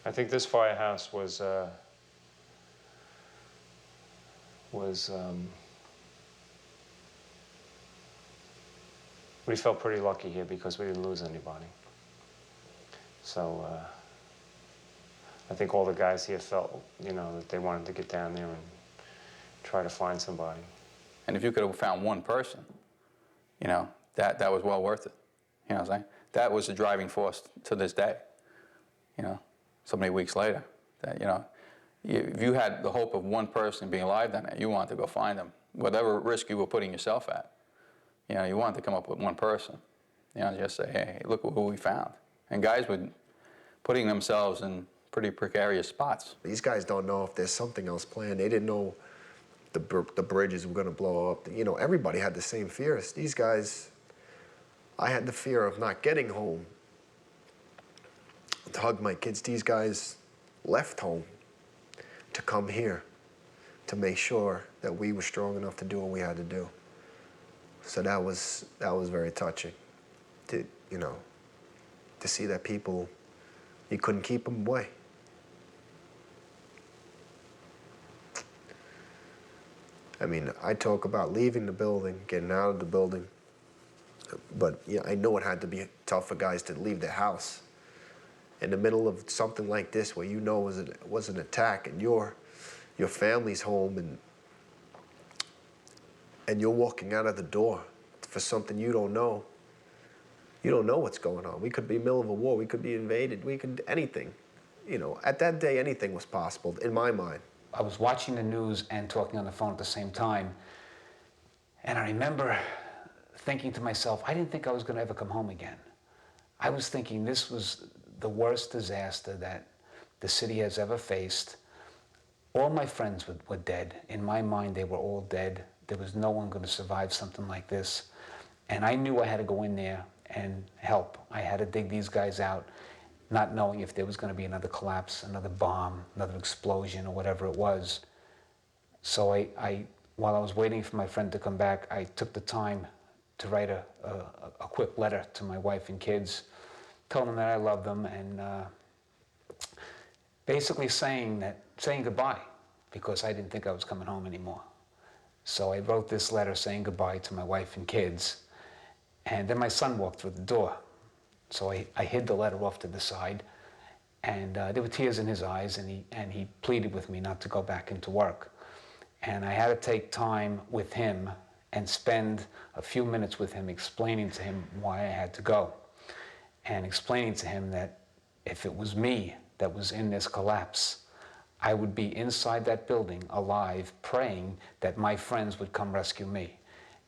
I think this firehouse was we felt pretty lucky here because we didn't lose anybody. So I think all the guys here felt, you know, that they wanted to get down there and try to find somebody. And if you could have found one person, you know, that was well worth it. You know what I'm saying? That was the driving force to this day. You know, so many weeks later, that, you know, if you had the hope of one person being alive down there, you wanted to go find them. Whatever risk you were putting yourself at, you know, you wanted to come up with one person. You know, just say, hey, look who we found. And guys were putting themselves in pretty precarious spots. These guys don't know if there's something else planned. They didn't know the bridges were going to blow up. You know, everybody had the same fears. These guys, I had the fear of not getting home to hug my kids. These guys left home to come here to make sure that we were strong enough to do what we had to do. So that was very touching, to, you know, to see that people, you couldn't keep them away. I mean, I talk about leaving the building, getting out of the building, but yeah, I know it had to be tough for guys to leave their house in the middle of something like this, where you know it was an attack, and your family's home, and you're walking out of the door for something you don't know. You don't know what's going on. We could be in the middle of a war. We could be invaded. We could anything. You know, at that day, anything was possible in my mind. I was watching the news and talking on the phone at the same time, and I remember thinking to myself, I didn't think I was going to ever come home again. I was thinking this was the worst disaster that the city has ever faced. All my friends were dead. In my mind, they were all dead. There was no one going to survive something like this. And I knew I had to go in there and help. I had to dig these guys out, not knowing if there was going to be another collapse, another bomb, another explosion, or whatever it was. So while I was waiting for my friend to come back, I took the time to write a quick letter to my wife and kids, telling them that I love them, and basically saying goodbye, because I didn't think I was coming home anymore. So I wrote this letter saying goodbye to my wife and kids, and then my son walked through the door. So I hid the letter off to the side, and there were tears in his eyes, and he pleaded with me not to go back into work. And I had to take time with him and spend a few minutes with him, explaining to him why I had to go, and explaining to him that if it was me that was in this collapse, I would be inside that building alive, praying that my friends would come rescue me.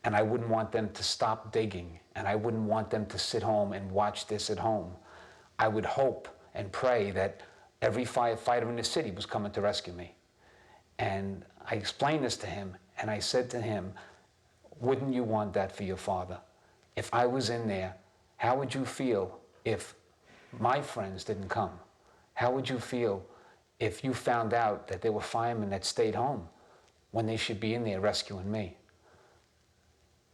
And I wouldn't want them to stop digging, and I wouldn't want them to sit home and watch this at home. I would hope and pray that every firefighter in the city was coming to rescue me. And I explained this to him, and I said to him, wouldn't you want that for your father? If I was in there, how would you feel if my friends didn't come? How would you feel if you found out that there were firemen that stayed home when they should be in there rescuing me?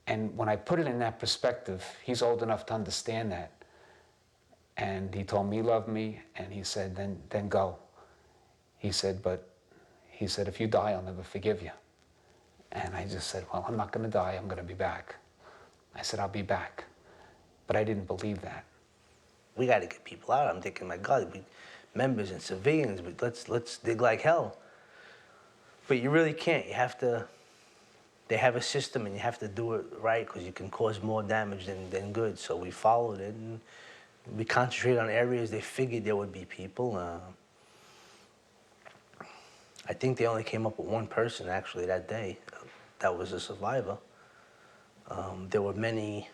And when I put it in that perspective, he's old enough to understand that. And he told me he loved me, and he said, then go. He said, if you die, I'll never forgive you. And I just said, well, I'm not going to die, I'm going to be back. I said, I'll be back. But I didn't believe that. We got to get people out. I'm thinking, my God, members and civilians, but let's dig like hell. But you really can't. You have to, they have a system, and you have to do it right, because you can cause more damage than good. So we followed it, and we concentrated on areas they figured there would be people. I think they only came up with one person, actually, that day. That was a survivor. There were many,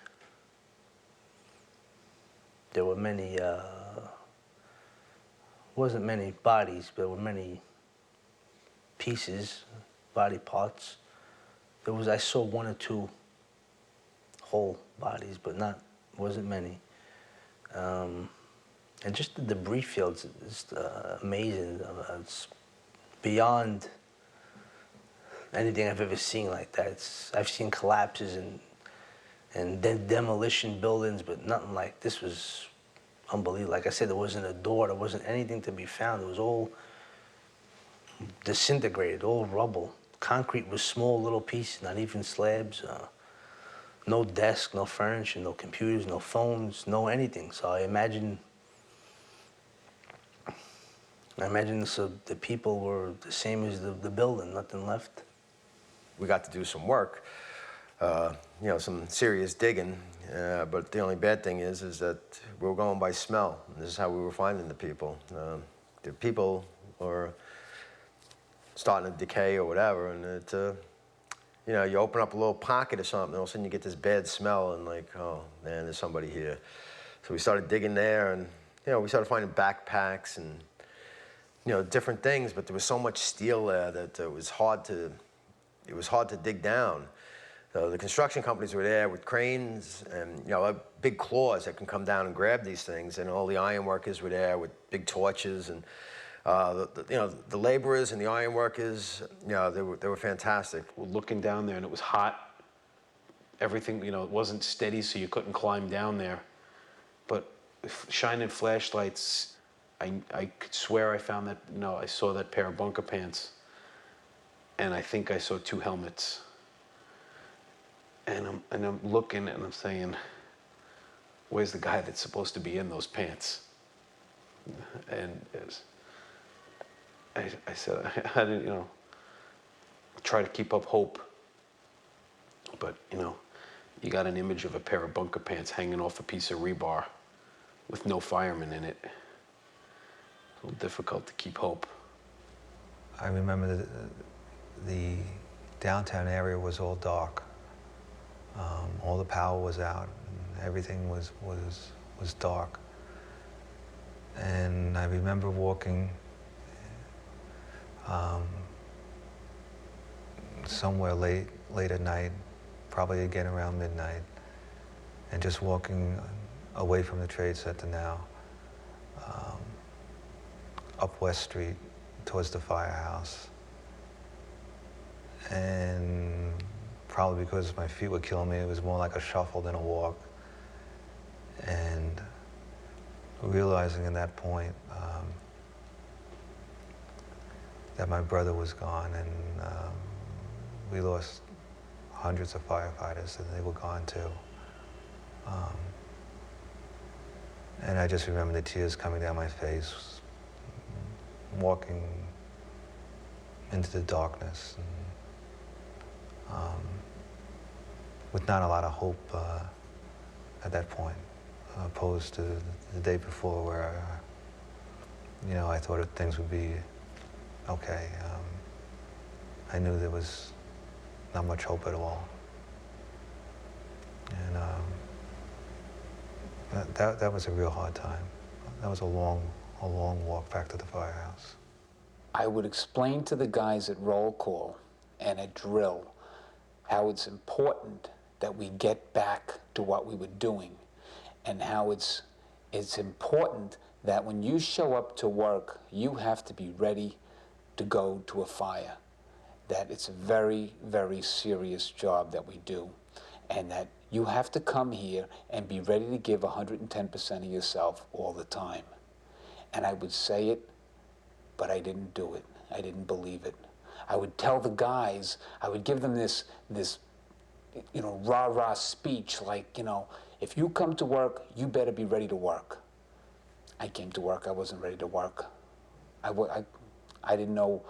wasn't many bodies, but there were many pieces, body parts. I saw one or two whole bodies, but wasn't many. And just the debris fields is amazing. It's beyond anything I've ever seen like that. I've seen collapses and then demolition buildings, but nothing like this. Was unbelievable. Like I said, there wasn't a door, there wasn't anything to be found. It was all disintegrated, all rubble. Concrete was small little pieces, not even slabs. No desk, no furniture, no computers, no phones, no anything. So I imagine the people were the same as the building, nothing left. We got to do some work, you know, some serious digging. But the only bad thing is that we were going by smell. This is how we were finding the people. The people were starting to decay or whatever, and it, you know, you open up a little pocket or something, and all of a sudden you get this bad smell, and like, oh man, there's somebody here. So we started digging there, and you know, we started finding backpacks and you know, different things. But there was so much steel there that it was hard to dig down. So the construction companies were there with cranes and, you know, big claws that can come down and grab these things. And all the iron workers were there with big torches. And, you know, the laborers and the iron workers, you know, they were fantastic. Looking down there, and it was hot. Everything, you know, it wasn't steady, so you couldn't climb down there. But shining flashlights, I could swear I found that, no, I saw that pair of bunker pants. And I think I saw 2 helmets. And I'm looking and I'm saying, where's the guy that's supposed to be in those pants? And I said, I didn't, you know, try to keep up hope. But, you know, you got an image of a pair of bunker pants hanging off a piece of rebar with no fireman in it. It's a little difficult to keep hope. I remember the downtown area was all dark. All the power was out, and everything was dark. And I remember walking somewhere late at night, probably again around midnight, and just walking away from the Trade Center now, up West Street towards the firehouse. And probably because my feet were killing me, it was more like a shuffle than a walk. And realizing at that point that my brother was gone, and we lost hundreds of firefighters, and they were gone too. And I just remember the tears coming down my face, walking into the darkness, and, with not a lot of hope at that point, opposed to the day before where, you know, I thought that things would be okay. I knew there was not much hope at all. And that was a real hard time. That was a long walk back to the firehouse. I would explain to the guys at roll call and at drill how it's important that we get back to what we were doing, and how it's important that when you show up to work, you have to be ready to go to a fire. That it's a very, very serious job that we do, and that you have to come here and be ready to give 110% of yourself all the time. And I would say it, but I didn't do it. I didn't believe it. I would tell the guys, I would give them this, you know, rah-rah speech, like, you know, if you come to work, you better be ready to work. I came to work, I wasn't ready to work. I didn't know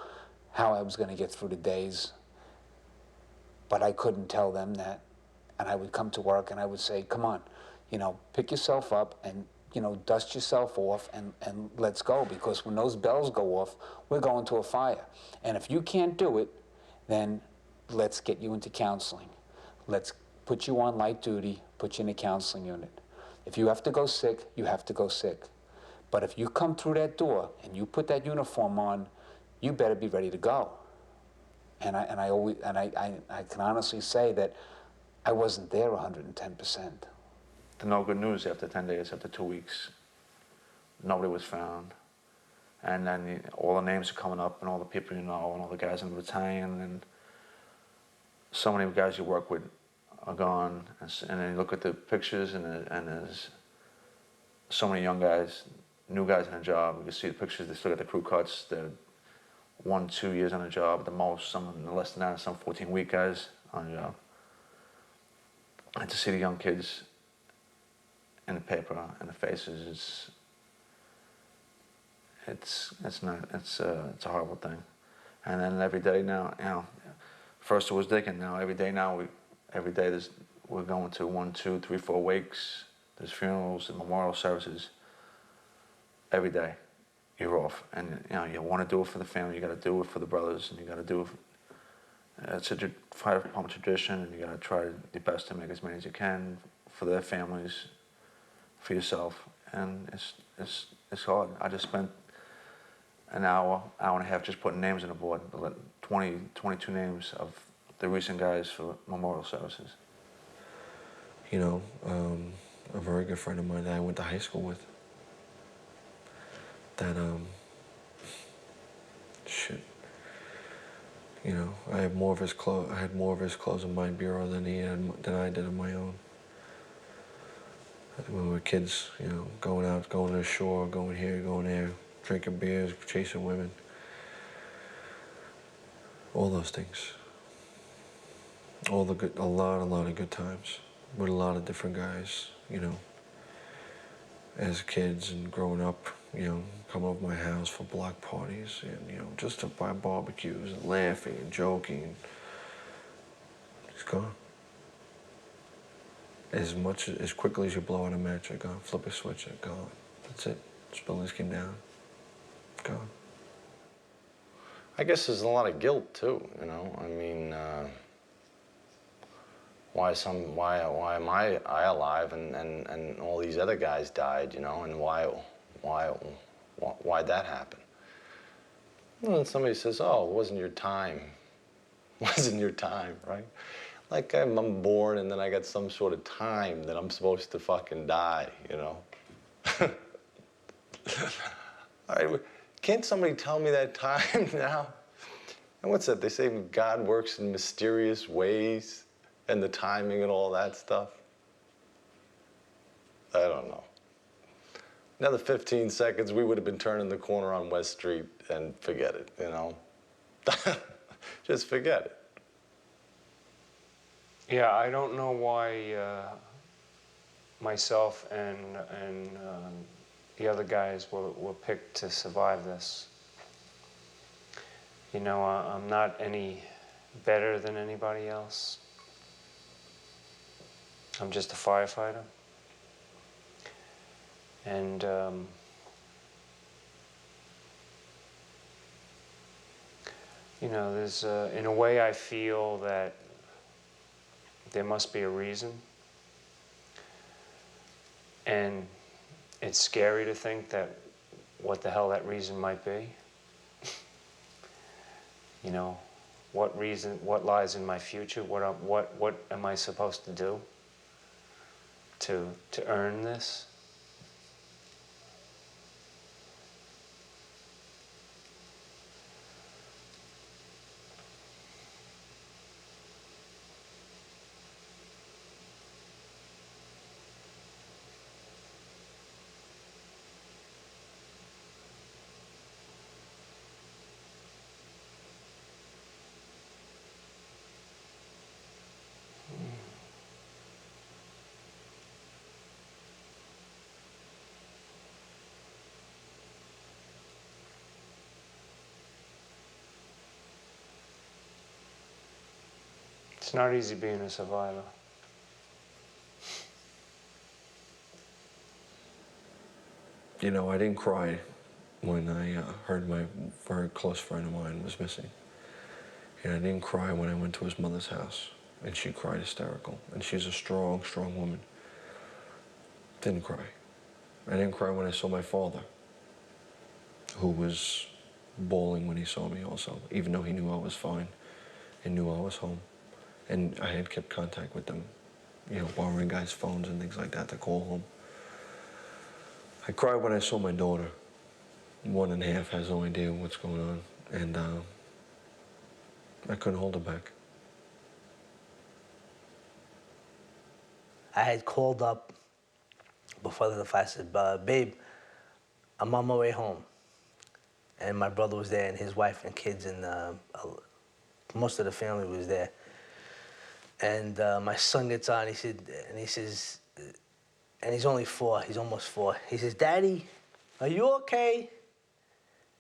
how I was going to get through the days, but I couldn't tell them that. And I would come to work and I would say, come on, you know, pick yourself up and, you know, dust yourself off and let's go, because when those bells go off, we're going to a fire. And if you can't do it, then let's get you into counseling. Let's put you on light duty, put you in a counseling unit. If you have to go sick, you have to go sick. But if you come through that door and you put that uniform on, you better be ready to go. And I can honestly say that I wasn't there 110%. The no good news after 10 days, after 2 weeks, nobody was found. And then all the names are coming up and all the people you know and all the guys in the battalion, and so many guys you work with are gone. And then you look at the pictures and there's so many young guys, new guys on a job. We can see the pictures. They still got the crew cuts. They're 1, 2 years on a job at the most. Some of them less than that. Some 14-week guys on a job. And to see the young kids in the paper and the faces, it's a horrible thing. And then every day now, you know, first it was Dickin. Now every day we're going to 1, 2, 3, 4 wakes. There's funerals and memorial services. Every day, you're off, and you know you want to do it for the family. You got to do it for the brothers, and you got to do it. It's a fire department tradition, and you got to try your best to make as many as you can for their families, for yourself, and it's hard. I just spent an hour and a half just putting names on the board. 22 names of the recent guys for memorial services. You know, a very good friend of mine that I went to high school with. That shit. You know, I had more of his clothes in my bureau than I did on my own. When we were kids, you know, going out, going to the shore, going here, going there, drinking beers, chasing women. All those things. A lot of good times with a lot of different guys, you know. As kids and growing up, you know, come over to my house for block parties and, you know, just to buy barbecues and laughing and joking. It's gone. As quickly as you blow out a match, they're gone. Flip a switch, they're gone. That's it. Those buildings came down. Gone. I guess there's a lot of guilt too, you know. I mean, why am I alive and all these other guys died, you know, and why'd that happen? And then somebody says, oh, it wasn't your time. It wasn't your time, right? Like I'm born and then I got some sort of time that I'm supposed to fucking die, you know? All right, can't somebody tell me that time now? And what's that? They say God works in mysterious ways and the timing and all that stuff. I don't know. Another 15 seconds, we would have been turning the corner on West Street and forget it, you know? Just forget it. Yeah, I don't know why myself and the other guys were picked to survive this. You know, I'm not any better than anybody else. I'm just a firefighter. And you know, there's in a way I feel that there must be a reason. And it's scary to think that what the hell that reason might be. You know, what lies in my future? What am I supposed to do to earn this? It's not easy being a survivor. You know, I didn't cry when I heard my very close friend of mine was missing. And I didn't cry when I went to his mother's house and she cried hysterical. And she's a strong, strong woman. Didn't cry. I didn't cry when I saw my father, who was bawling when he saw me also, even though he knew I was fine and knew I was home. And I had kept contact with them, you know, borrowing guys' phones and things like that to call home. I cried when I saw my daughter. 1.5, has no idea what's going on. And I couldn't hold her back. I had called up before I left, I said, babe, I'm on my way home. And my brother was there, and his wife and kids, and most of the family was there. And my son gets on, he says, and he's only 4, he's almost 4. He says, Daddy, are you okay?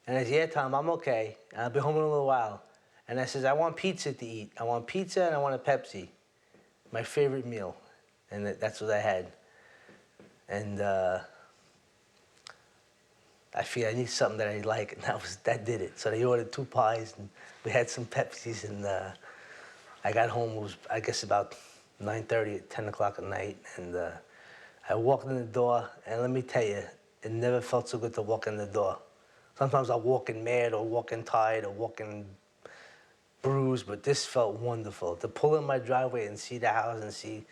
And I said, yeah, Tom, I'm okay. And I'll be home in a little while. And I says, I want pizza to eat. I want pizza and I want a Pepsi. My favorite meal. And that's what I had. And I figured I need something that I like, and that did it. So they ordered 2 pies, and we had some Pepsis, and I got home, it was, I guess, about 9:30, 10 o'clock at night, and I walked in the door, and let me tell you, it never felt so good to walk in the door. Sometimes I walk in mad, or walk in tired, or walk in bruised, but this felt wonderful. To pull in my driveway and see the house and see,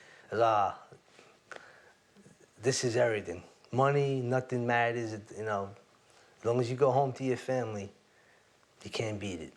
this is everything. Money, nothing matters, you know. As long as you go home to your family, you can't beat it.